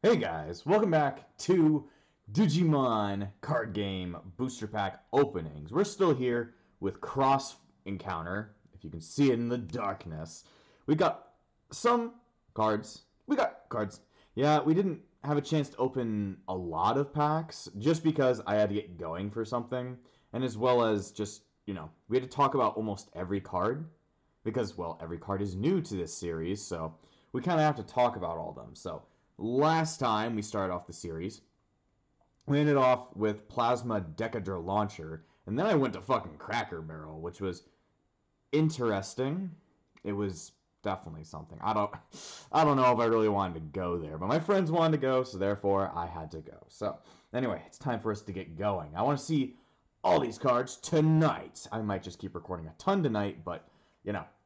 Hey guys, welcome back to Digimon Card Game Booster Pack Openings. We're still here with Xros Encounter, if you can see it in the darkness. We got some cards. Yeah, we didn't have a chance to open a lot of packs, just because I had to get going for something, and as well as just, we had to talk about almost every card, because, well, every card is new to this series, so we kind of have to talk about all of them, so... Last time we started off the series, we ended off with Plasma Decadra Launcher, and then I went to fucking Cracker Barrel, which was interesting. It was definitely something. I don't know if I really wanted to go there, but my friends wanted to go, so therefore I had to go. So, anyway, it's time for us to get going. I want to see all these cards tonight. I might just keep recording a ton tonight, but,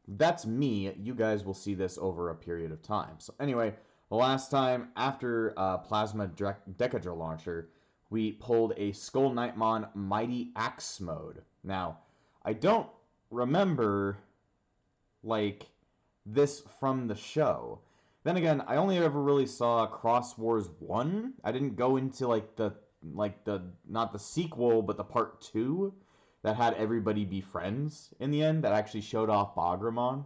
that's me. You guys will see this over a period of time. So, anyway... The last time, after Plasma Decadra Launcher, we pulled a Skull Knightmon Mighty Axe mode. Now, I don't remember, this from the show. Then again, I only ever really saw Cross Wars 1. I didn't go into, not the sequel, but the part 2 that had everybody be friends in the end, that actually showed off Bagramon.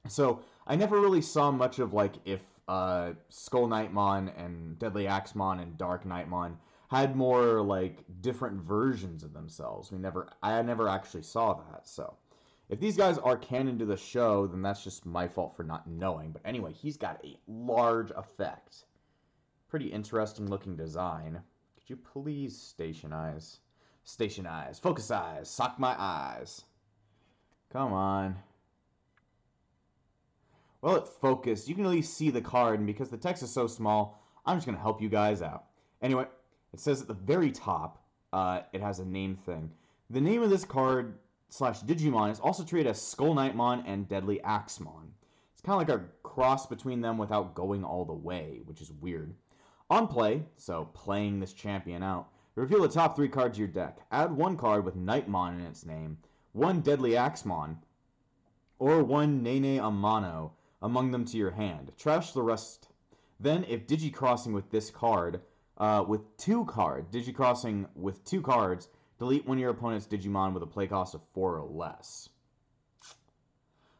So, I never really saw much of, if Skull Knightmon and Deadly Axemon and Dark Knightmon had more, different versions of themselves. I never actually saw that, so. If these guys are canon to the show, then that's just my fault for not knowing. But anyway, he's got a large effect. Pretty interesting looking design. Could you please station eyes? Station eyes. Focus eyes. Sock my eyes. Come on. Well, it focused. You can at least see the card, and because the text is so small, I'm just going to help you guys out. Anyway, it says at the very top, it has a name thing. The name of this card / Digimon is also treated as Skull Knightmon and Deadly Axemon. It's kind of like a cross between them without going all the way, which is weird. On play, so playing this champion out, reveal the top 3 cards of your deck. Add 1 card with Knightmon in its name, 1 Deadly Axemon, or 1 Nene Amano among them to your hand. Trash the rest. Then, if Digicrossing with this card, with 2 cards, Digicrossing with 2 cards, delete one of your opponent's Digimon with a play cost of 4 or less.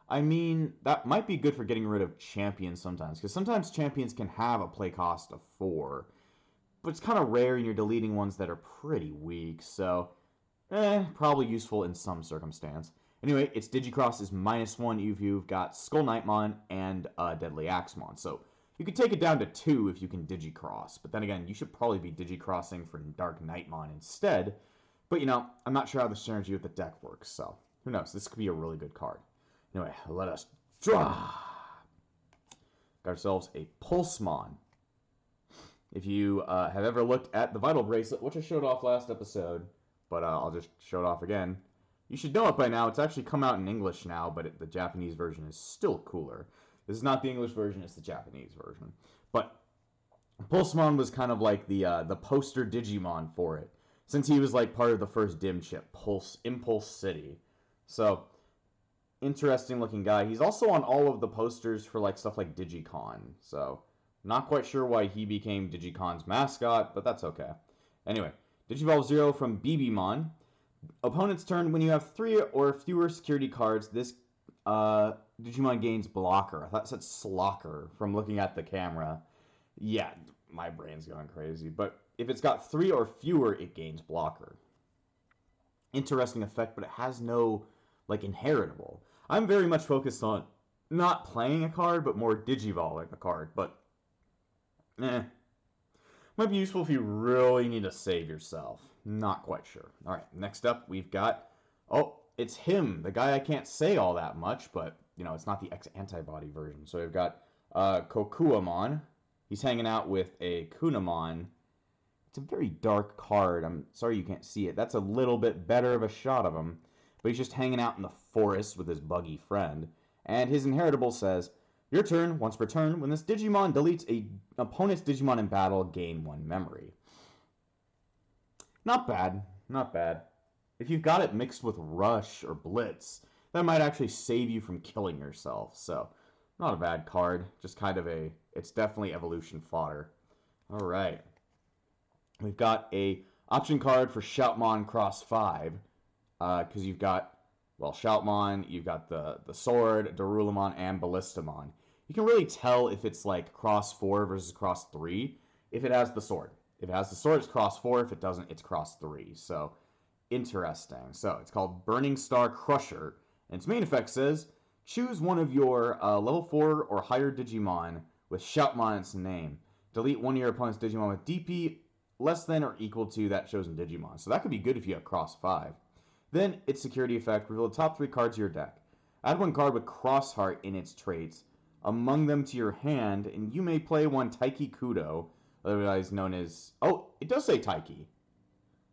I mean, that might be good for getting rid of champions sometimes, because sometimes champions can have a play cost of 4, but it's kind of rare and you're deleting ones that are pretty weak, so, probably useful in some circumstance. Anyway, its Digicross is -1 if you've got Skull Knightmon and Deadly Axemon. So you could take it down to 2 if you can Digicross. But then again, you should probably be Digicrossing for Dark Knightmon instead. But, I'm not sure how the synergy with the deck works. So, who knows? This could be a really good card. Anyway, let us draw. Got ourselves a Pulsemon. If you have ever looked at the Vital Bracelet, which I showed off last episode, but I'll just show it off again. You should know it by now. It's actually come out in English now, but the Japanese version is still cooler. This is not the English version, it's the Japanese version. But Pulsemon was kind of like the poster Digimon for it, since he was part of the first Dim chip, Impulse City. So, interesting looking guy. He's also on all of the posters for stuff like Digicon. So, not quite sure why he became Digicon's mascot, but that's okay. Anyway, Digivolve 0 from BBmon. Opponent's turn, when you have 3 or fewer security cards, this Digimon gains Blocker. I thought it said Slocker from looking at the camera. Yeah, my brain's going crazy. But if it's got 3 or fewer, it gains Blocker. Interesting effect, but it has no, inheritable. I'm very much focused on not playing a card, but more Digivolving a card. But, might be useful if you really need to save yourself. Not quite sure. Alright, next up we've got... Oh, it's him. The guy I can't say all that much, but, it's not the X-Antibody version. So we've got Kokuamon. He's hanging out with a Kunamon. It's a very dark card. I'm sorry you can't see it. That's a little bit better of a shot of him. But he's just hanging out in the forest with his buggy friend. And his inheritable says... Your turn, once per turn, when this Digimon deletes an opponent's Digimon in battle, gain 1 memory. Not bad, not bad. If you've got it mixed with Rush or Blitz, that might actually save you from killing yourself. So, not a bad card, just kind of it's definitely evolution fodder. Alright. We've got a option card for Shoutmon X5. Because you've got, well, Shoutmon, you've got the sword, Darulamon, and Ballistamon. You can really tell if it's like Cross 4 versus Cross 3 if it has the sword. If it has the sword, it's Cross 4. If it doesn't, it's Cross 3. So, interesting. So, it's called Burning Star Crusher. And its main effect says, choose one of your level 4 or higher Digimon with Shoutmon in its name. Delete one of your opponent's Digimon with DP less than or equal to that chosen Digimon. So that could be good if you have Cross 5. Then, its security effect, reveal the top 3 cards of your deck. Add one card with Crossheart in its traits, among them to your hand, and you may play one Taiki Kudo, otherwise known as... Oh, it does say Taiki,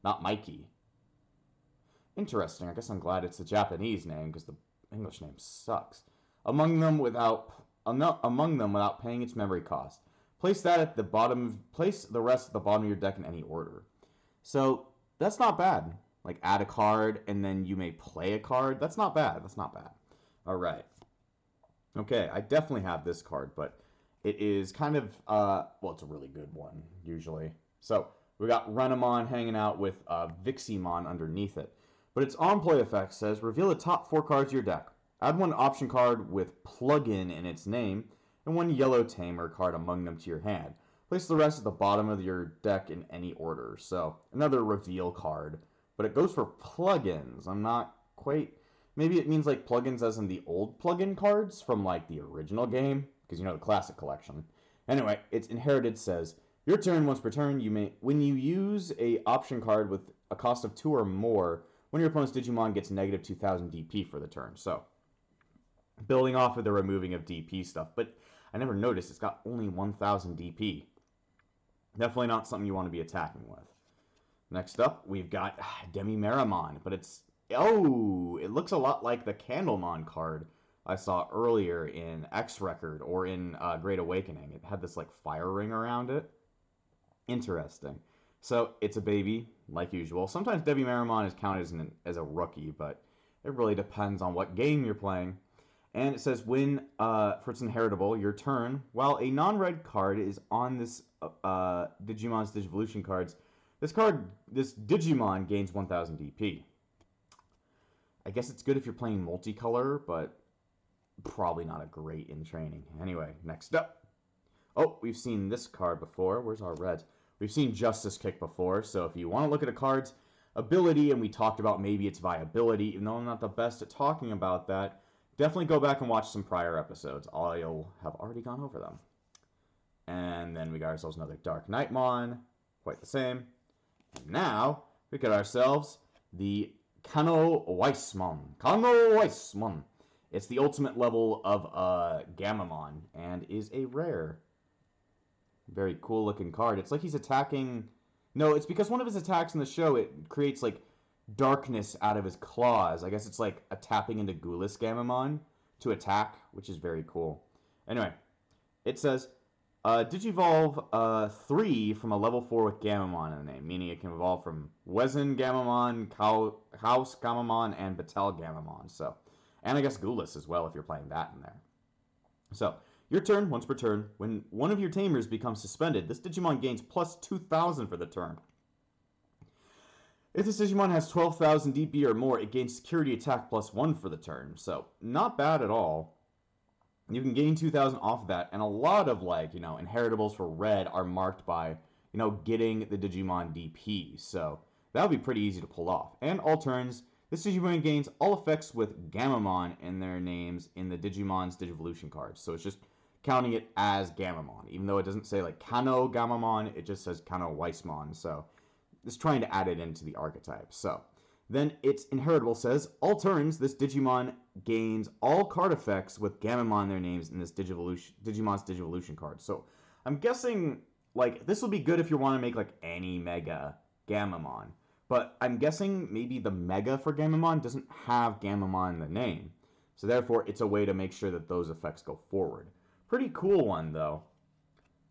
not Mikey. Interesting, I guess I'm glad it's the Japanese name, because the English name sucks. Among them without paying its memory cost. Place the rest at the bottom of your deck in any order. So, that's not bad. Like, add a card, and then you may play a card. That's not bad. That's not bad. All right. Okay, I definitely have this card, but it is kind of, well, it's a really good one, usually. So, we got Renamon hanging out with Viximon underneath it. But its on-play effect says, reveal the top 4 cards of your deck. Add one option card with plugin in its name, and one yellow tamer card among them to your hand. Place the rest at the bottom of your deck in any order. So, another reveal card. But it goes for plugins. I'm not quite... Maybe it means like plugins as in the old plugin cards from like the original game. Because you know the classic collection. Anyway, its inherited says, your turn, once per turn, when you use a option card with a cost of 2 or more, when your opponent's Digimon gets negative 2000 DP for the turn. So, building off of the removing of DP stuff. But I never noticed it's got only 1000 DP. Definitely not something you want to be attacking with. Next up, we've got Mervamon, but it's... Oh, it looks a lot like the Candlemon card I saw earlier in X Record or in Great Awakening. It had this, like, fire ring around it. Interesting. So, it's a baby, like usual. Sometimes Mervamon is counted as a rookie, but it really depends on what game you're playing. And it says, when, for its inheritable, your turn, while a non-red card is on this Digimon's Digivolution cards, this Digimon gains 1000 DP. I guess it's good if you're playing multicolor, but probably not a great in training. Anyway, next up. Oh, we've seen this card before. Where's our reds? We've seen Justice Kick before, so if you want to look at a card's ability, and we talked about maybe its viability, even though I'm not the best at talking about that, definitely go back and watch some prior episodes. I'll have already gone over them. And then we got ourselves another Dark Knightmon. Quite the same. Now, we got ourselves the Kano Weissmon. Kano Weissmon. It's the ultimate level of Gamamon, and is a rare. Very cool looking card. It's like he's attacking... No, it's because one of his attacks in the show, it creates, like, darkness out of his claws. I guess it's like a tapping into Gulas Gamamon to attack, which is very cool. Anyway, it says... Digivolve 3 from a level 4 with Gamamon in the name, meaning it can evolve from Wezen Gamamon, House Gamamon, and Batel Gamamon. So, and I guess Gulas as well if you're playing that in there. So, your turn, once per turn, when one of your tamers becomes suspended, this Digimon gains plus 2000 for the turn. If this Digimon has 12,000 DP or more, it gains security attack plus 1 for the turn. So, not bad at all. You can gain 2,000 off of that, and a lot of, like, you know, inheritables for red are marked by, you know, getting the Digimon DP, so that would be pretty easy to pull off. And all turns, this Digimon gains all effects with Gamamon in their names in the Digimon's Digivolution cards, so it's just counting it as Gamamon, even though it doesn't say, like, Kano Gamamon, it just says Kano Weissmon, so it's trying to add it into the archetype, so... Then its inheritable says, all turns, this Digimon gains all card effects with Gamamon in their names in this Digimon's Digivolution card. So I'm guessing, like, this will be good if you want to make, like, any Mega Gamamon. But I'm guessing maybe the Mega for Gamamon doesn't have Gamamon in the name. So therefore, it's a way to make sure that those effects go forward. Pretty cool one, though.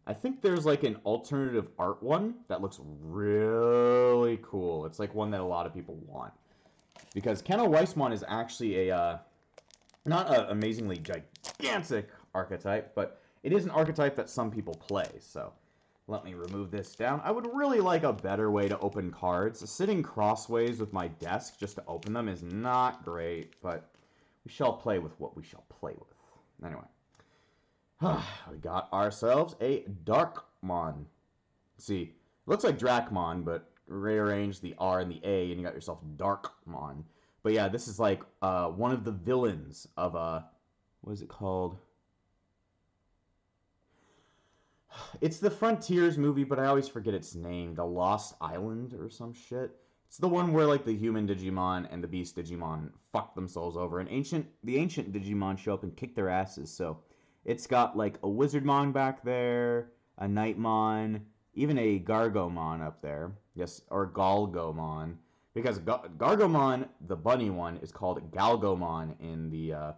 I think there's, like, an alternative art one that looks really cool. It's, like, one that a lot of people want. Because Kano Weissmon is actually a, not an amazingly gigantic archetype, but it is an archetype that some people play, so Let me remove this down. I would really like a better way to open cards. Sitting crossways with my desk just to open them is not great, but we shall play with what we shall play with. Anyway, we got ourselves a Darkmon. See, looks like Drakmon, but rearrange the R and the A, and you got yourself Darkmon. But yeah, this is like one of the villains of what is it called? It's the Frontiers movie, but I always forget its name. The Lost Island or some shit. It's the one where like the human Digimon and the beast Digimon fuck themselves over. And the ancient Digimon show up and kick their asses. So it's got like a Wizardmon back there, a Nightmon, even a Gargomon up there. Yes, or Galgomon. Because Gargomon, the bunny one, is called Galgomon in the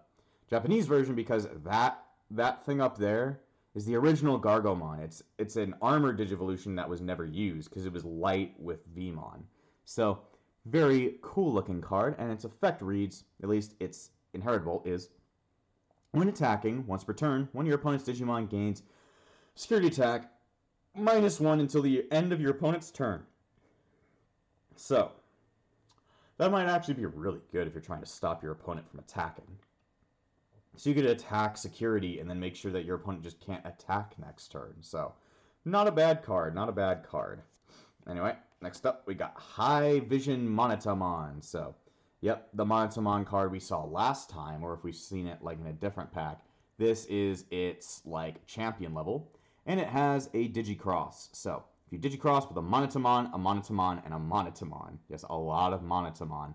Japanese version because that thing up there is the original Gargomon. It's an armored Digivolution that was never used because it was light with Vmon. So, very cool looking card, and its effect reads, at least its inheritable, is when attacking, once per turn, one of your opponent's Digimon gains security attack -1 until the end of your opponent's turn. So, that might actually be really good if you're trying to stop your opponent from attacking. So you could attack security and then make sure that your opponent just can't attack next turn. So, not a bad card, not a bad card. Anyway, next up we got High Vision Monotamon. So, yep, the Monotamon card we saw last time, or if we've seen it like in a different pack. This is its like champion level, and it has a Digicross. So, if you Digicross with a Monotamon, and a Monotamon, yes, a lot of Monotamon,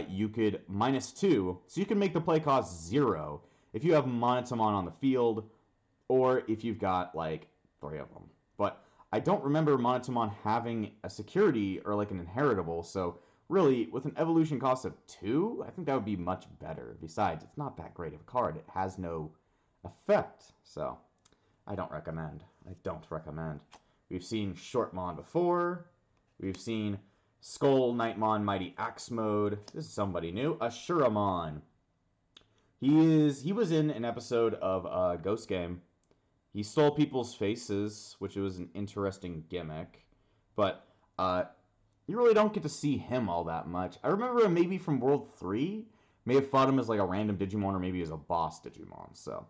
you could -2, so you can make the play cost 0 if you have Monotamon on the field, or if you've got like 3 of them. But I don't remember Monotamon having a security or like an inheritable, so really, with an evolution cost of 2, I think that would be much better. Besides, it's not that great of a card. It has no effect, so I don't recommend. We've seen Shoutmon before. We've seen Skull Nightmon Mighty Axe Mode. This is somebody new. Ashuramon. He was in an episode of Ghost Game. He stole people's faces, which was an interesting gimmick. But you really don't get to see him all that much. I remember him maybe from World 3. May have fought him as like a random Digimon or maybe as a boss Digimon. So,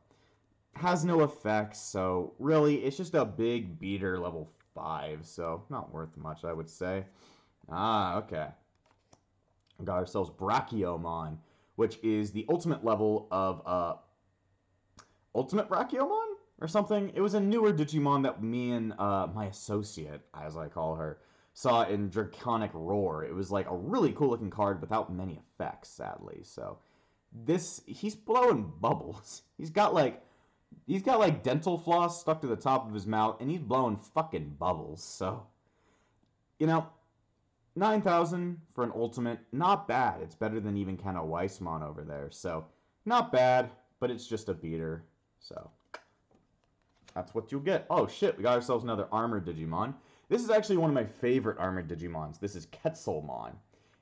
has no effects. So, really, it's just a big beater level 5. So, not worth much, I would say. Okay. We got ourselves Brachiomon, which is the ultimate level of Ultimate Brachiomon or something. It was a newer Digimon that me and my associate, as I call her, saw in Draconic Roar. It was like a really cool looking card without many effects, sadly. So he's blowing bubbles. He's got like dental floss stuck to the top of his mouth, and he's blowing fucking bubbles. So, 9,000 for an ultimate, not bad. It's better than even kind of Weissmon over there. So, not bad, but it's just a beater. So, that's what you'll get. Oh shit, we got ourselves another armored Digimon. This is actually one of my favorite armored Digimons. This is Quetzalmon.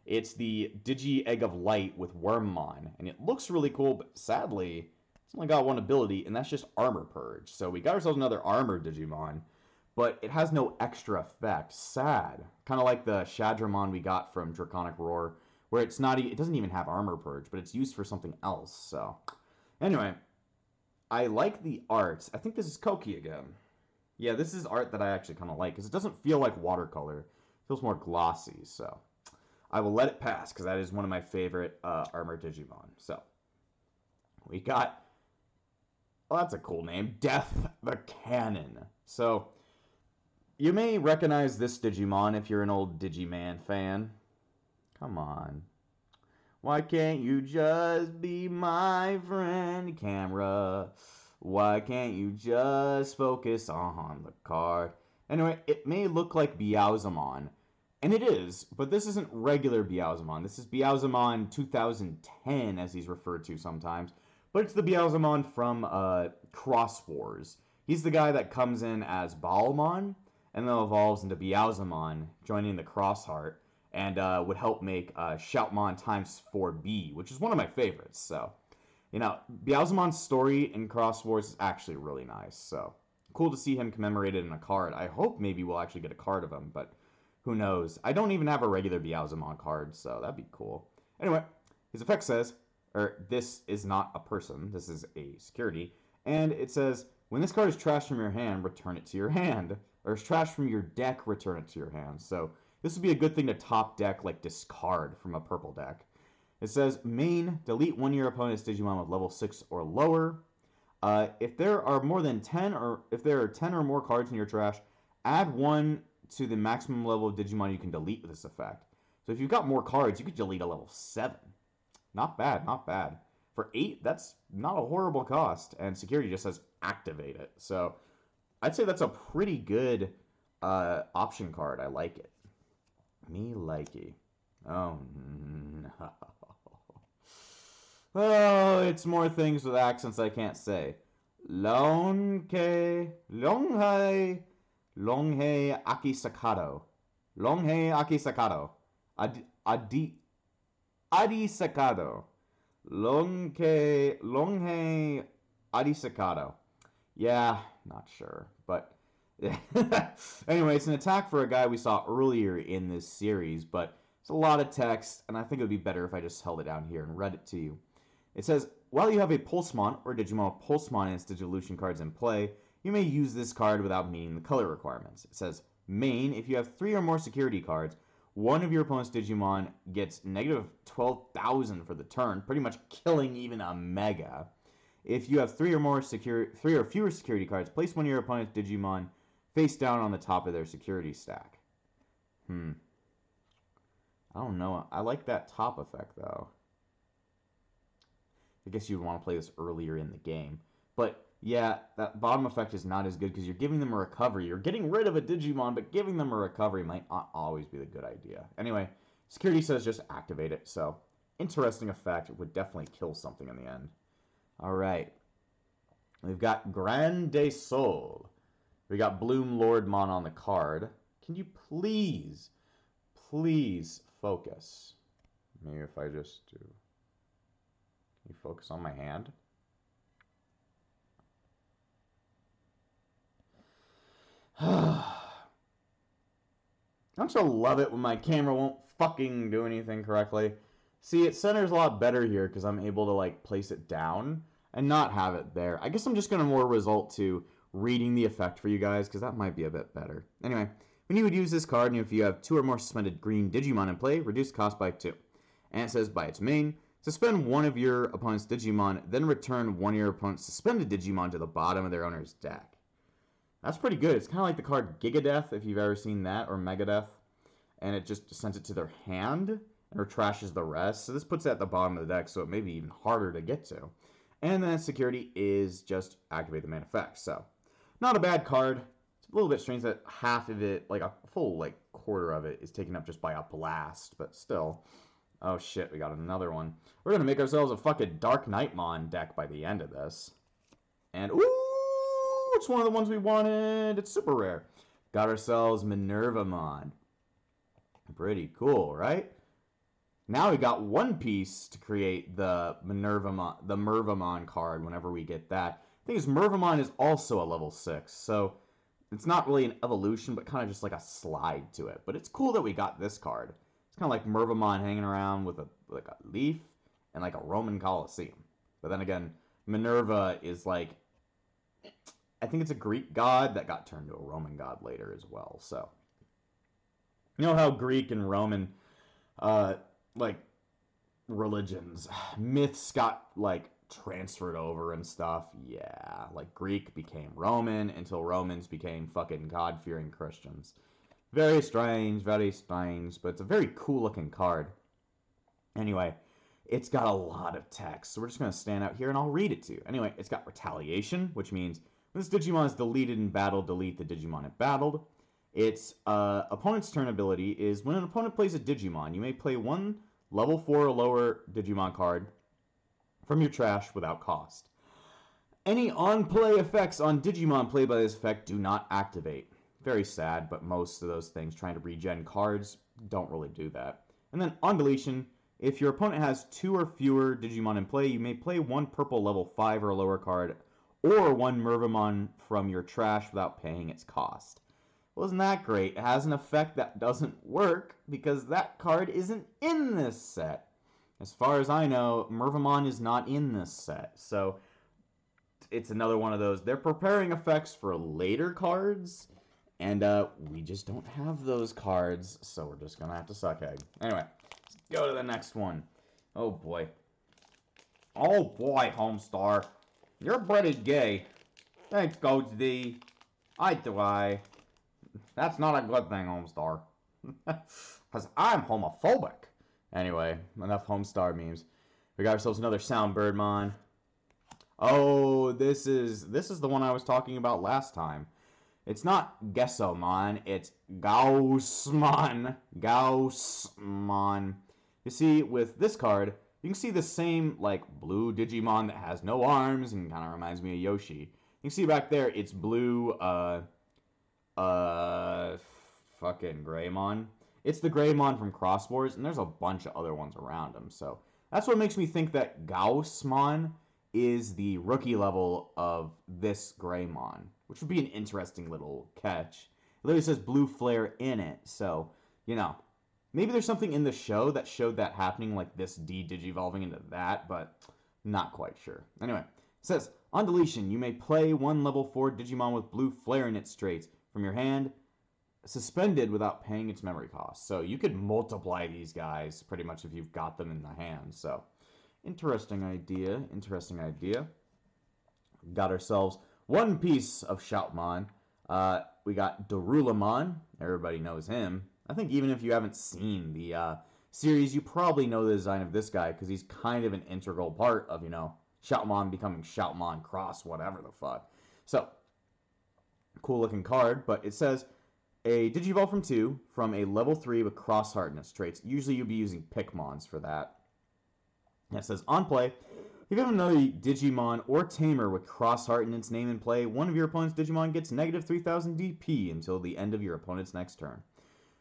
It's the Digi Egg of Light with Wormmon, and it looks really cool, but sadly, it's only got one ability, and that's just Armor Purge. So we got ourselves another armored Digimon, but it has no extra effect. Sad. Kind of like the Shadramon we got from Draconic Roar, where it doesn't even have Armor Purge, but it's used for something else. So, anyway, I like the art. I think this is Koki again. Yeah, this is art that I actually kind of like, because it doesn't feel like watercolor. It feels more glossy, so I will let it pass, because that is one of my favorite armored Digimon. So, we got, well, that's a cool name, Death the Cannon. So, you may recognize this Digimon if you're an old Digiman fan. Come on. Why can't you just be my friend, camera? Why can't you just focus on the card? Anyway, it may look like Biaozamon, and it is, but this isn't regular Biaozamon. This is Biaozamon 2010, as he's referred to sometimes, but it's the Biaozamon from Cross Wars. He's the guy that comes in as Balmon, and then evolves into Biaozamon, joining the Crossheart, and would help make Shoutmon times 4B, which is one of my favorites. So, Biaozamon's story in Cross Wars is actually really nice. So, cool to see him commemorated in a card. I hope maybe we'll actually get a card of him, but who knows? I don't even have a regular Meowsmon card, so that'd be cool. Anyway, his effect says, this is not a person, this is a security, and it says, when this card is trashed from your hand, return it to your hand. Or is trashed from your deck, return it to your hand. So this would be a good thing to top deck, like discard from a purple deck. It says, main, delete one of your opponent's Digimon with level 6 or lower. If there are more than 10, or if there are 10 or more cards in your trash, add one to the maximum level of Digimon you can delete with this effect. So if you've got more cards, you could delete a level 7. Not bad, not bad. For 8, that's not a horrible cost. And security just says activate it. So I'd say that's a pretty good option card. I like it. Me likey. Oh, no. Oh, it's more things with accents I can't say. Longhei Akisakado. Longhei Akisakado. Adisakado. Longhei Adisakado. Yeah, not sure, but anyway, it's an attack for a guy we saw earlier in this series, but it's a lot of text, and I think it would be better if I just held it down here and read it to you. It says, while you have a Pulsemon or Digimon with Pulsemon and its Digivolution cards in play, you may use this card without meeting the color requirements. It says, main, if you have 3 or more security cards, one of your opponent's Digimon gets negative 12,000 for the turn, pretty much killing even a Mega. If you have 3 or fewer security cards, place one of your opponent's Digimon face down on the top of their security stack. I don't know. I like that top effect, though. I guess you'd want to play this earlier in the game. But, yeah, that bottom effect is not as good because you're giving them a recovery. You're getting rid of a Digimon, but giving them a recovery might not always be the good idea. Anyway, security says just activate it, so interesting effect. It would definitely kill something in the end. Alright. We've got Grande Soul. We got Bloom Lordmon on the card. Can you please focus? Maybe if I just do... Can you focus on my hand? Don't you love it when my camera won't fucking do anything correctly? See, it centers a lot better here because I'm able to, like, place it down and not have it there. I guess I'm just going to more result to reading the effect for you guys because that might be a bit better. Anyway, when you would use this card, and if you have 2 or more suspended green Digimon in play, reduce cost by 2. And it says by its main, suspend one of your opponent's Digimon, then return one of your opponent's suspended Digimon to the bottom of their owner's deck. That's pretty good. It's kind of like the card Gigadeath, if you've ever seen that, or Megadeath. And it just sends it to their hand, or trashes the rest. So this puts it at the bottom of the deck, so it may be even harder to get to. And then security is just activate the main effect. So, not a bad card. It's a little bit strange that half of it, like a full like quarter of it, is taken up just by a blast. But still. Oh shit, we got another one. We're going to make ourselves a fucking Dark Knightmon deck by the end of this. And, ooh! It's one of the ones we wanted. It's super rare. Got ourselves Mervamon. Pretty cool, right? Now we got one piece to create the Mervamon card whenever we get that. The thing is, Mervamon is also a level 6, so it's not really an evolution, but kind of just like a slide to it. But it's cool that we got this card. It's kind of like Mervamon hanging around with a leaf and like a Roman Colosseum. But then again, Minerva is like... I think it's a Greek god that got turned to a Roman god later as well. So, you know how Greek and Roman, like, religions, myths got, like, transferred over and stuff? Yeah, like, Greek became Roman until Romans became fucking God-fearing Christians. Very strange, but it's a very cool-looking card. Anyway, it's got a lot of text, so we're just going to stand out here and I'll read it to you. Anyway, it's got retaliation, which means... when this Digimon is deleted in battle, delete the Digimon it battled. Its opponent's turn ability is when an opponent plays a Digimon, you may play one level 4 or lower Digimon card from your trash without cost. Any on-play effects on Digimon played by this effect do not activate. Very sad, but most of those things trying to regen cards don't really do that. And then on deletion, if your opponent has 2 or fewer Digimon in play, you may play one purple level 5 or lower card or one Mervamon from your trash without paying its cost. Well, isn't that great? It has an effect that doesn't work because that card isn't in this set. As far as I know, Mervamon is not in this set, so it's another one of those. They're preparing effects for later cards, and we just don't have those cards, so we're just going to have to suck egg. Anyway, let's go to the next one. Oh, boy. Oh, boy, Homestar. You're pretty gay. Thanks, Coach D. I try. That's not a good thing, Homestar. Because I'm homophobic. Anyway, enough Homestar memes. We got ourselves another Soundbirdmon. Oh, this is the one I was talking about last time. It's not Gessomon, it's Gaussmon. Gaussmon. You see, with this card, you can see the same, like, blue Digimon that has no arms and kind of reminds me of Yoshi. You can see back there, it's blue, fucking Greymon. It's the Greymon from Cross Wars, and there's a bunch of other ones around him, so that's what makes me think that Gaussmon is the rookie level of this Greymon, which would be an interesting little catch. It literally says Blue Flare in it, so, you know, maybe there's something in the show that showed that happening, like this de-digivolving into that, but not quite sure. Anyway, it says, on deletion, you may play one level 4 Digimon with Blue Flare in its traits from your hand, suspended without paying its memory cost. So you could multiply these guys pretty much if you've got them in the hand, so interesting idea, interesting idea. Got ourselves one piece of Shoutmon. We got Darulamon. Everybody knows him. I think even if you haven't seen the series, you probably know the design of this guy because he's kind of an integral part of, you know, Shoutmon becoming Shoutmon Cross, whatever the fuck. So, cool looking card, but it says a Digivolve from 2 from a level 3 with Cross Heart in its traits. Usually you'll be using Pikmons for that. It says, on play, if you have another Digimon or Tamer with Cross Heart in its name in play, one of your opponent's Digimon gets negative 3000 DP until the end of your opponent's next turn.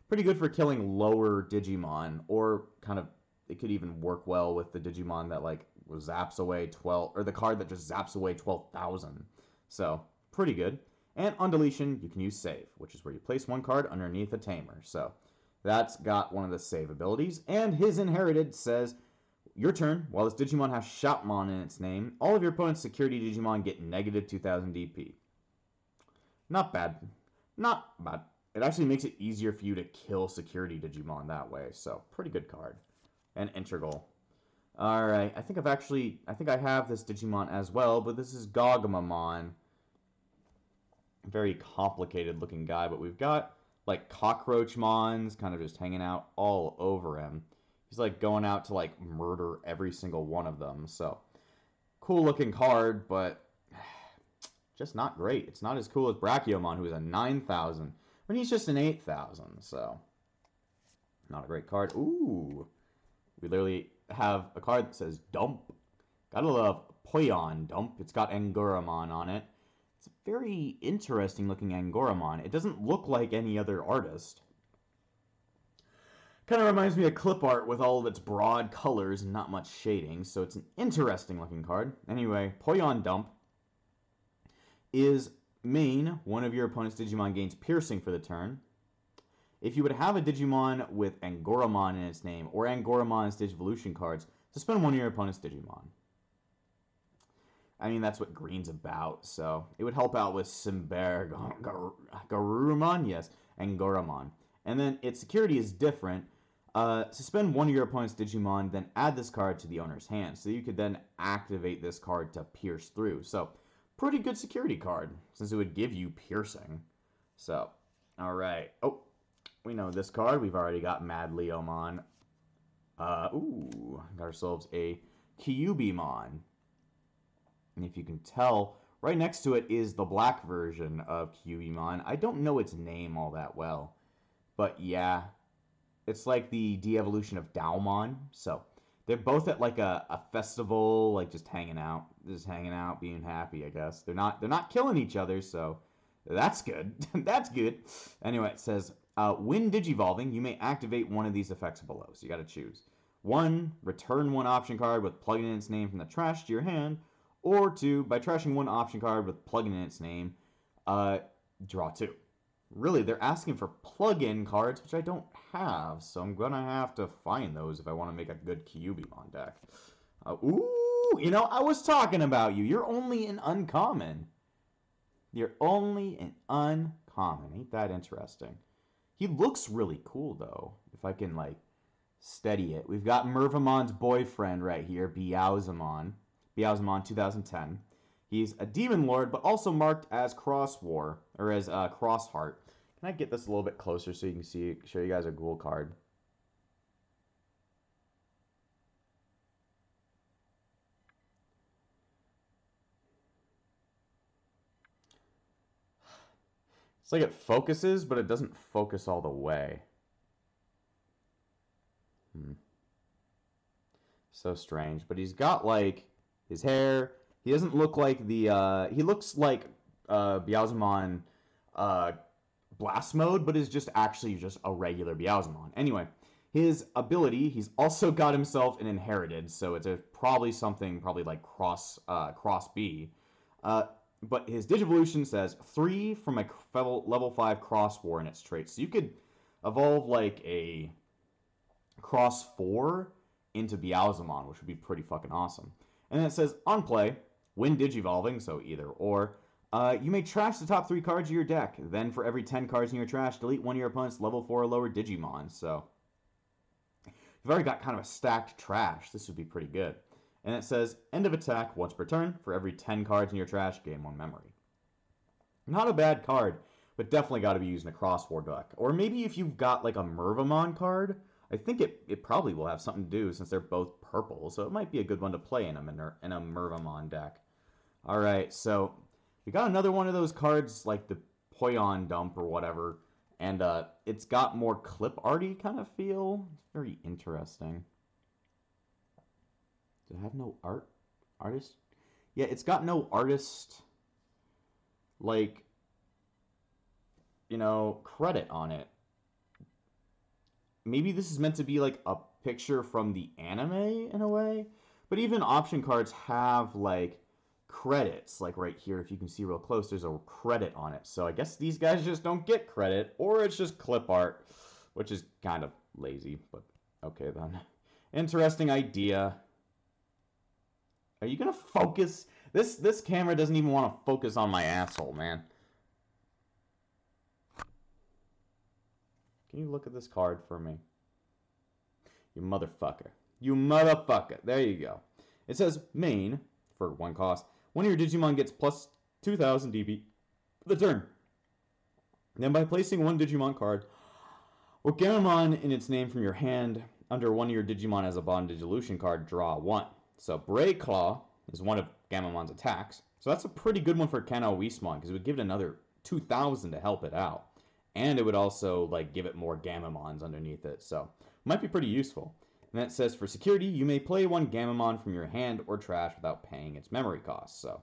Pretty good for killing lower Digimon, or kind of, it could even work well with the Digimon that, like, zaps away 12, or the card that just zaps away 12,000. So, pretty good. And on deletion, you can use Save, which is where you place one card underneath a Tamer. So, that's got one of the save abilities. And his Inherited says, your turn, while this Digimon has Shoutmon in its name, all of your opponent's security Digimon get negative 2000 DP. Not bad. Not bad. It actually makes it easier for you to kill security Digimon that way, so pretty good card. And integral. Alright, I think I have this Digimon as well, but this is Gogmamon. Very complicated looking guy, but we've got, like, Cockroachmons kind of just hanging out all over him. He's, like, going out to, like, murder every single one of them, so cool looking card, but just not great. It's not as cool as Brachiomon, who is a 9,000. But he's just an 8,000, so not a great card. Ooh, we literally have a card that says Dump. Gotta love Poyon Dump. It's got Angoramon on it. It's a very interesting looking Angoramon. It doesn't look like any other artist. Kind of reminds me of clip art with all of its broad colors and not much shading, so it's an interesting looking card. Anyway, Poyon Dump is main, one of your opponent's Digimon gains piercing for the turn. If you would have a Digimon with Angoramon in its name, or Angoramon's Digivolution cards, suspend one of your opponent's Digimon. I mean, that's what green's about, so it would help out with Simber Garurumon, yes, Angoramon. And then its security is different. Suspend one of your opponent's Digimon, then add this card to the owner's hand. So you could then activate this card to pierce through. So, pretty good security card, since it would give you piercing. So, alright. Oh, we know this card. We've already got Mad Leomon. Got ourselves a Kyubimon. And if you can tell, right next to it is the black version of Kyubimon. I don't know its name all that well. But yeah, it's like the de-evolution of Daomon. So, they're both at like a festival, like just hanging out, being happy, I guess. They're not killing each other, so that's good. That's good. Anyway, it says, when digivolving, you may activate one of these effects below. So you got to choose. 1, return one option card with plugging in its name from the trash to your hand, Or 2, by trashing one option card with plug-in in its name, draw 2. Really, they're asking for plug-in cards, which I don't have, so I'm gonna have to find those if I want to make a good Kyubimon deck. Ooh, you know, I was talking about you. You're only an uncommon. You're only an uncommon. Ain't that interesting? He looks really cool, though, if I can, like, steady it. We've got Mervamon's boyfriend right here, Biaozamon. Biaozamon 2010. He's a demon lord, but also marked as Crossheart. Can I get this a little bit closer so you can show you guys a ghoul card? It's like it focuses, but it doesn't focus all the way. So strange. But he's got, like, his hair. He doesn't look like the, he looks like Biaozamon Blast Mode, but is just actually just a regular Biaozamon. Anyway, his ability, he's also got himself an inherited, so it's probably something, like Cross B. But his Digivolution says 3 from a level 5 Cross War in its traits. So you could evolve like a Cross 4 into Biaozamon, which would be pretty fucking awesome. And then it says, on play, when Digivolving, so either or, you may trash the top 3 cards of your deck. Then for every 10 cards in your trash, delete one of your opponent's level 4 or lower Digimon. So if you've already got kind of a stacked trash, this would be pretty good. And it says, end of attack once per turn. For every 10 cards in your trash, gain 1 memory. Not a bad card, but definitely got to be used in a Crossword deck. Or maybe if you've got like a Mervamon card, I think it probably will have something to do since they're both purple. So it might be a good one to play in a Mervamon deck. Alright, so we got another one of those cards like the Poyon Dump or whatever. And it's got more clip arty kind of feel. It's very interesting. Does it have no artist? Yeah, it's got no artist, like, you know, credit on it. Maybe this is meant to be like a picture from the anime in a way. But even option cards have like credits. Like right here, if you can see real close, there's a credit on it. So I guess these guys just don't get credit, or it's just clip art, which is kind of lazy, but okay then. Interesting idea. Are you gonna focus? This camera doesn't even want to focus on my asshole, man. Can you look at this card for me? You motherfucker. You motherfucker. There you go. It says main for 1 cost. One of your Digimon gets plus 2,000 DP for the turn. Then by placing 1 Digimon card or Gamamon in its name from your hand under one of your Digimon as a bond Digivolution card, draw 1. So Brave Claw is one of Gamamon's attacks. So that's a pretty good one for Kano Wismon, because it would give it another 2,000 to help it out. And it would also like give it more Gamamons underneath it. So might be pretty useful. And then it says, for security, you may play 1 Gamamon from your hand or trash without paying its memory costs. So,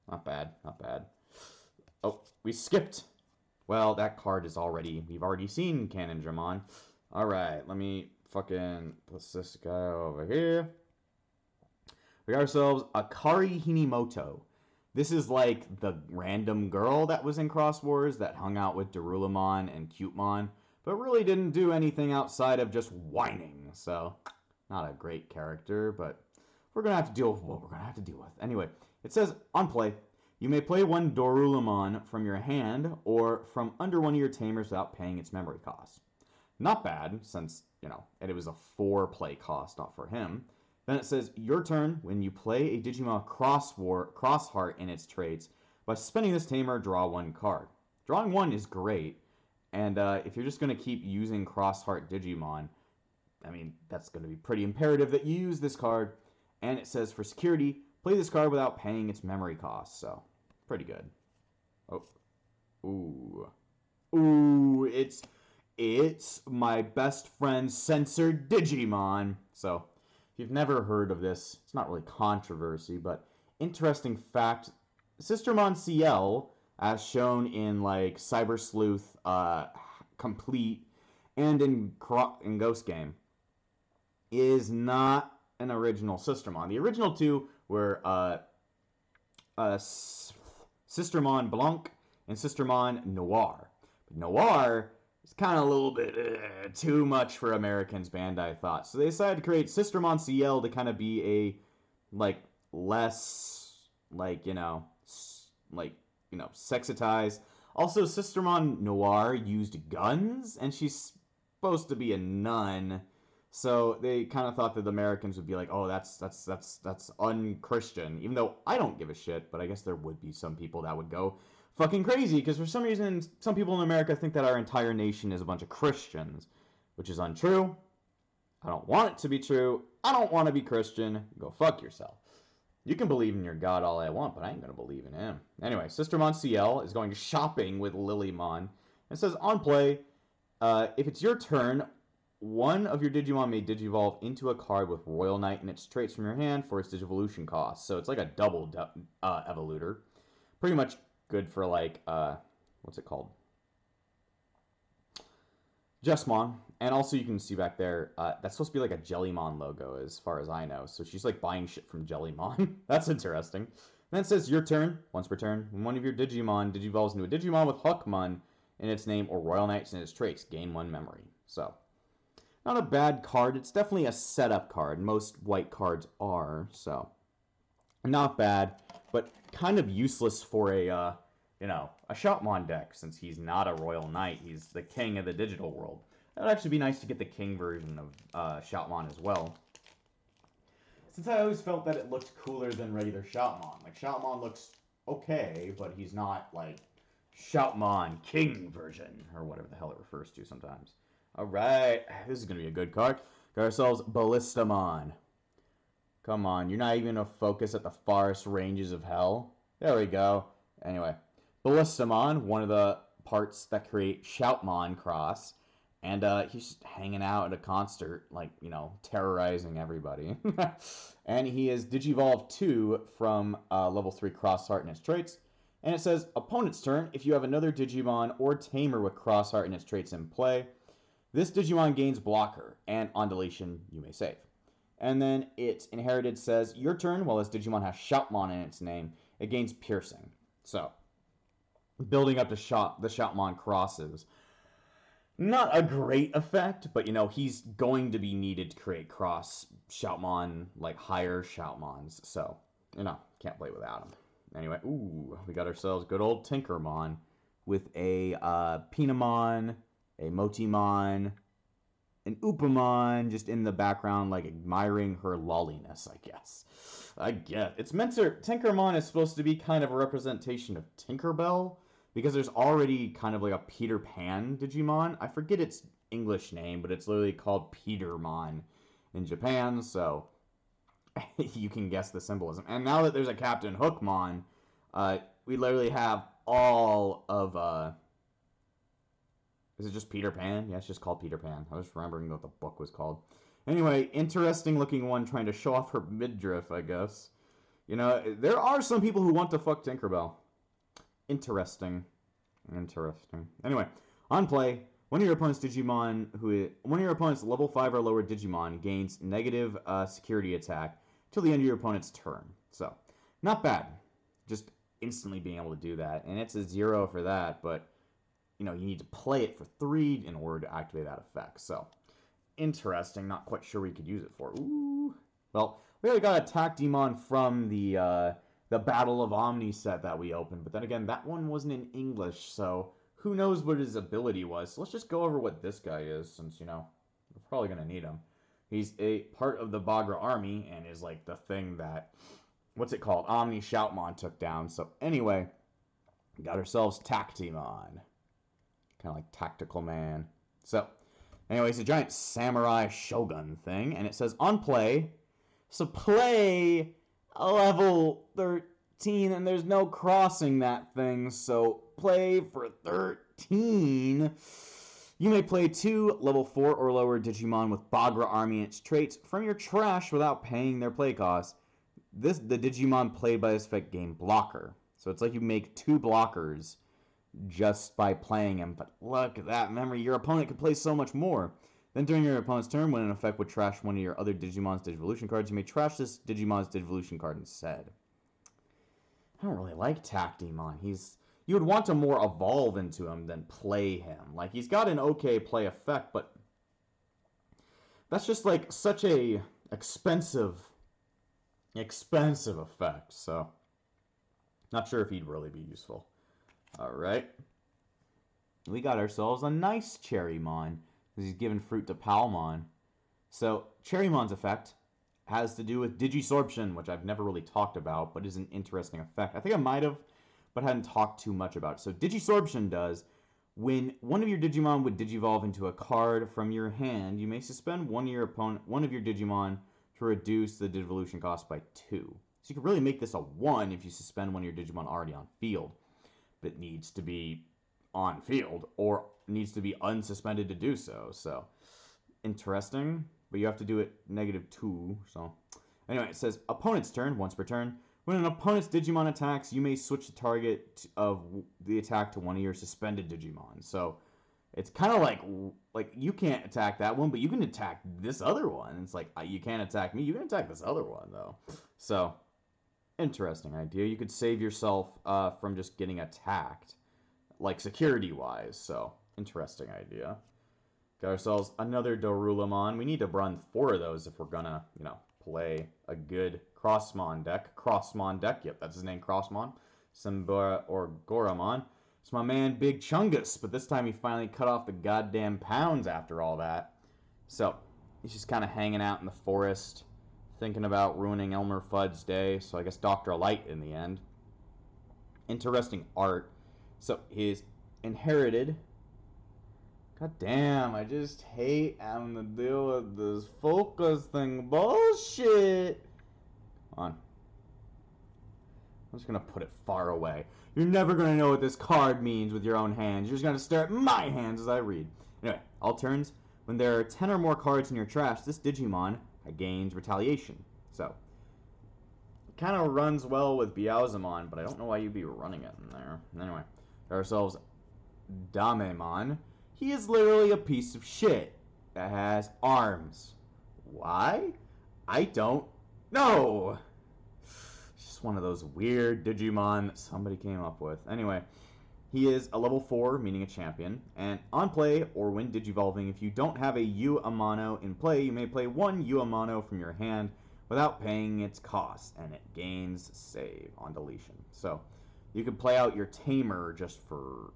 not bad, not bad. Oh, we skipped. Well, that card is we've already seen Cannondramon. Alright, let me fucking put this guy over here. We got ourselves Akari Hinimoto. This is like the random girl that was in Cross Wars that hung out with Darulamon and Cutemon, but really didn't do anything outside of just whining. So, not a great character, but we're going to have to deal with what we're going to have to deal with. Anyway, it says, on play, you may play 1 Darulamon from your hand or from under one of your tamers without paying its memory cost. Not bad, since, you know, it was a 4 play cost, not for him. Then it says, your turn, when you play a Digimon Crossheart in its traits, by spending this tamer, draw 1 card. Drawing 1 is great, and if you're just going to keep using Crossheart Digimon, I mean, that's going to be pretty imperative that you use this card. And it says, for security, play this card without paying its memory costs, so pretty good. Oh, ooh, it's my best friend's censored Digimon, so... If you've never heard of this, it's not really controversy, but interesting fact, Sistermon CL, as shown in like Cyber Sleuth Complete and in Ghost Game, is not an original Sistermon. The original 2 were Sistermon Blanc and Sistermon Noir. But Noir is kind of a little bit too much for Americans, Bandai thought. So they decided to create Sistermon CL to kind of be a, like, less, like, sexitized. Also, Sistermon Noir used guns, and she's supposed to be a nun. So they kind of thought that the Americans would be like, oh, that's unchristian. Even though I don't give a shit, but I guess there would be some people that would go fucking crazy, because for some reason, some people in America think that our entire nation is a bunch of Christians, which is untrue. I don't want it to be true. I don't want to be Christian. Go fuck yourself. You can believe in your God all I want, but I ain't going to believe in him. Anyway, Sistermon CL is going shopping with Lilymon. It says, on play, if it's your turn, one of your Digimon may Digivolve into a card with Royal Knight and its traits from your hand for its Digivolution cost. So it's like a double evoluter. Pretty much good for, like, what's it called? Justmon. And also you can see back there, that's supposed to be like a Jellymon logo as far as I know. So she's like buying shit from Jellymon. That's interesting. And then it says your turn, once per turn. When one of your Digimon Digivolves into a Digimon with Hookmon in its name or Royal Knights in its traits, gain 1 memory. So, not a bad card. It's definitely a setup card. Most white cards are, so. Not bad, but kind of useless for a Shoutmon deck, since he's not a Royal Knight. He's the king of the digital world. That would actually be nice to get the king version of Shoutmon as well. Since I always felt that it looked cooler than regular Shoutmon. Like, Shoutmon looks okay, but he's not, like, Shoutmon king version, or whatever the hell it refers to sometimes. Alright, this is going to be a good card. Got ourselves Ballistamon. Come on, you're not even going to focus at the farthest ranges of hell? There we go. Anyway, Ballistamon, one of the parts that create Shoutmon Cross. And he's just hanging out at a concert, like, terrorizing everybody. And he is Digivolve 2 from level 3 Cross Heart in its traits. And it says, opponent's turn, if you have another Digimon or Tamer with Cross Heart in its traits in play, this Digimon gains Blocker, and on deletion, you may save. And then its inherited says, your turn, while this Digimon has Shoutmon in its name, it gains Piercing. So, building up to the Shoutmon crosses. Not a great effect, but, he's going to be needed to create cross Shoutmon, like, higher Shoutmons. So, can't play without him. Anyway, we got ourselves good old Tinkermon with a Pinamon, a Motimon, an Upamon just in the background, like, admiring her lolliness, I guess. It's meant to... Tinkermon is supposed to be kind of a representation of Tinkerbell, because there's already kind of like a Peter Pan Digimon. I forget its English name, but it's literally called Petermon in Japan, so you can guess the symbolism. And now that there's a Captain Hookmon, we literally have all of... Is it just Peter Pan? Yeah, it's just called Peter Pan. I was remembering what the book was called. Anyway, interesting looking one trying to show off her midriff, I guess. There are some people who want to fuck Tinkerbell. Interesting. Anyway, on play, one of your opponent's level 5 or lower Digimon gains negative security attack till the end of your opponent's turn. So, not bad. Just instantly being able to do that. And it's a 0 for that, but, you need to play it for 3 in order to activate that effect. So, interesting. Not quite sure what you could use it for. Ooh. Well, we already got a Tactimon from the Battle of Omni set that we opened. But then again, that one wasn't in English, so who knows what his ability was. So let's just go over what this guy is, since, we're probably going to need him. He's a part of the Bagra army, and is like the thing that, Omni Shoutmon took down. So anyway, we got ourselves Tactimon. Kind of like Tactical Man. So, anyway, it's a giant samurai shogun thing, and it says, on play, so play level 13, and there's no crossing that thing, so play for 13. You may play 2 level 4 or lower Digimon with Bagra Army and its traits from your trash without paying their play cost. The Digimon played by this effect gain Blocker. So it's like you make 2 blockers just by playing him, but look at that memory. Your opponent could play so much more. Then during your opponent's turn, when an effect would trash one of your other Digimon's Digivolution cards, you may trash this Digimon's Digivolution card instead. I don't really like Tactimon. You would want to more evolve into him than play him. Like, he's got an okay play effect, but that's just like such a expensive effect, so not sure if he'd really be useful. Alright. We got ourselves a nice Cherrymon, because he's given fruit to Palmon. So, Cherrymon's effect has to do with Digisorption, which I've never really talked about, but is an interesting effect. I think I might have, but hadn't talked too much about it. So, Digisorption does, when one of your Digimon would Digivolve into a card from your hand, you may suspend one of your Digimon to reduce the Digivolution cost by 2. So you could really make this a 1 if you suspend one of your Digimon already on field. But it needs to be on field, or needs to be unsuspended to do so. So, interesting. But you have to do it -2. So, anyway, it says, opponent's turn, once per turn. When an opponent's Digimon attacks, you may switch the target of the attack to one of your suspended Digimon. So, it's kind of like you can't attack that one, but you can attack this other one. It's like, you can't attack me, you can attack this other one, though. So, interesting idea. You could save yourself from just getting attacked, like security-wise. So, interesting idea. Got ourselves another Dorulamon. We need to run 4 of those if we're gonna, play a good Crossmon deck. Crossmon deck, yep, that's his name, Crossmon. Simbora or Goramon. It's my man Big Chungus, but this time he finally cut off the goddamn pounds after all that. So, he's just kind of hanging out in the forest, thinking about ruining Elmer Fudd's day, so I guess Dr. Light in the end. Interesting art. So, he's inherited. God damn, I just hate having to deal with this focus thing. Bullshit! Come on. I'm just gonna put it far away. You're never gonna know what this card means with your own hands. You're just gonna stare at my hands as I read. Anyway, all turns. When there are 10 or more cards in your trash, this Digimon gains Retaliation. So, it kind of runs well with Biaozamon, but I don't know why you'd be running it in there. Anyway, got ourselves Damemon. He is literally a piece of shit that has arms. Why? I don't know. It's just one of those weird Digimon that somebody came up with. Anyway, he is a level 4, meaning a champion, and on play or when digivolving, if you don't have a U Amano in play, you may play 1 U Amano from your hand without paying its cost, and it gains save on deletion. So, you can play out your Tamer just for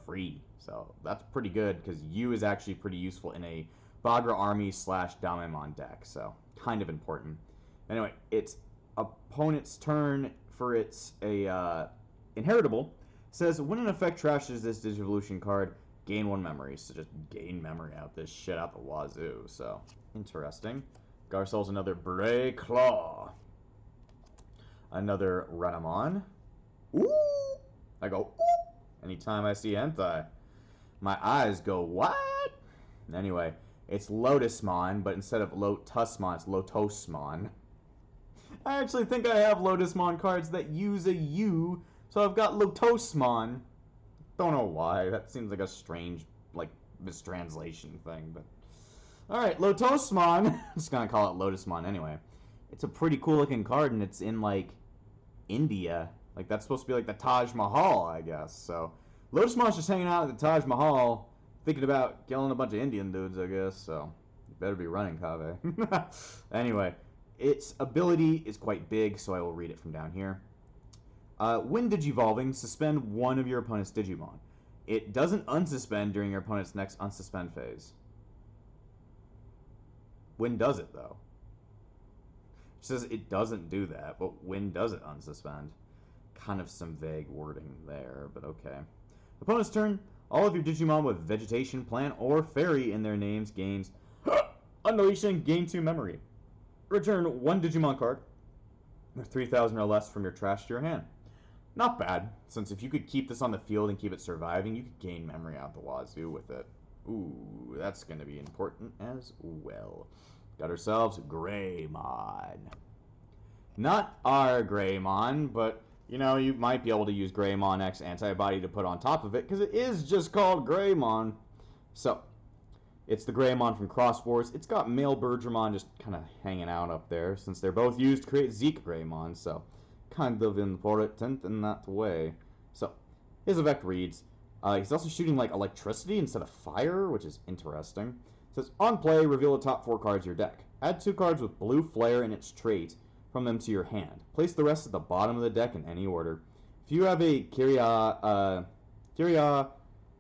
free. So, that's pretty good, because U is actually pretty useful in a Bagra Army / Damemon deck, so kind of important. Anyway, it's opponent's turn for its inheritable. Says, when an effect trashes this Digivolution card, gain 1 memory. So just gain memory out this shit out the wazoo. So, interesting. Got ourselves another Bray Claw. Another Renamon. Ooh! I go, ooh! Anytime I see hentai. My eyes go, what? Anyway, it's Lotusmon, but instead of Lotusmon, it's Lotosmon. I actually think I have Lotusmon cards that use a U, so I've got Lotosmon. Don't know why. That seems like a strange, mistranslation thing, but... Alright, Lotosmon. I'm just gonna call it Lotusmon anyway. It's a pretty cool looking card, and it's in, India. That's supposed to be, the Taj Mahal, I guess, so... Lotusmon's just hanging out at the Taj Mahal, thinking about killing a bunch of Indian dudes, I guess, so... You better be running, Kaveh. Anyway... Its ability is quite big, so I will read it from down here. When digivolving, suspend one of your opponent's Digimon. It doesn't unsuspend during your opponent's next unsuspend phase. When does it, though? It says it doesn't do that, but when does it unsuspend? Kind of some vague wording there, but okay. Opponent's turn. All of your Digimon with Vegetation, Plant, or Fairy in their names gains Unleashing, gain 2 memory. Return 1 Digimon card with 3,000 or less from your trash to your hand. Not bad, since if you could keep this on the field and keep it surviving, you could gain memory out the wazoo with it. Ooh, that's going to be important as well. Got ourselves Greymon. Not our Greymon, but, you might be able to use Greymon X antibody to put on top of it, because it is just called Greymon. So, it's the Greymon from Cross Wars. It's got male Bergermon just kind of hanging out up there, since they're both used to create Zeke Greymon, so kind of important in that way. So, his effect reads, he's also shooting like electricity instead of fire, which is interesting. It says, on play, reveal the top 4 cards of your deck. Add 2 cards with blue flare in its trait from them to your hand. Place the rest at the bottom of the deck in any order. If you have a Kiria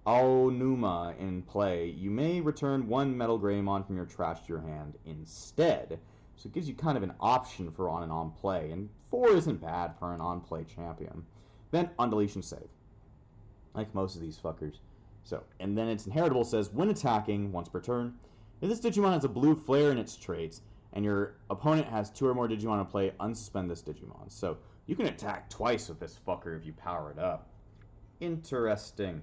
Aonuma in play, you may return 1 Metal Greymon from your trash to your hand instead. So it gives you kind of an option for on and on play, and 4 isn't bad for an on play champion. Then on deletion save, like most of these fuckers. So, and then its inheritable says, when attacking once per turn, if this Digimon has a blue flare in its traits, and your opponent has 2 or more Digimon in play, unsuspend this Digimon. So you can attack twice with this fucker if you power it up. Interesting.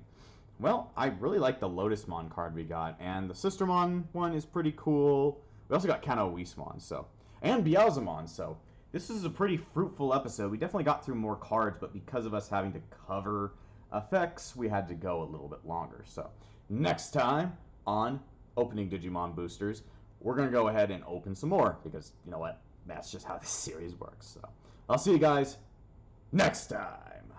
Well, I really like the Lotusmon card we got, and the Sistermon one is pretty cool. We also got Kano Whis-mon, so, and Beelzemon, so this is a pretty fruitful episode. We definitely got through more cards, but because of us having to cover effects, we had to go a little bit longer. So next time on Opening Digimon Boosters, we're going to go ahead and open some more, because, you know what, that's just how this series works. So I'll see you guys next time.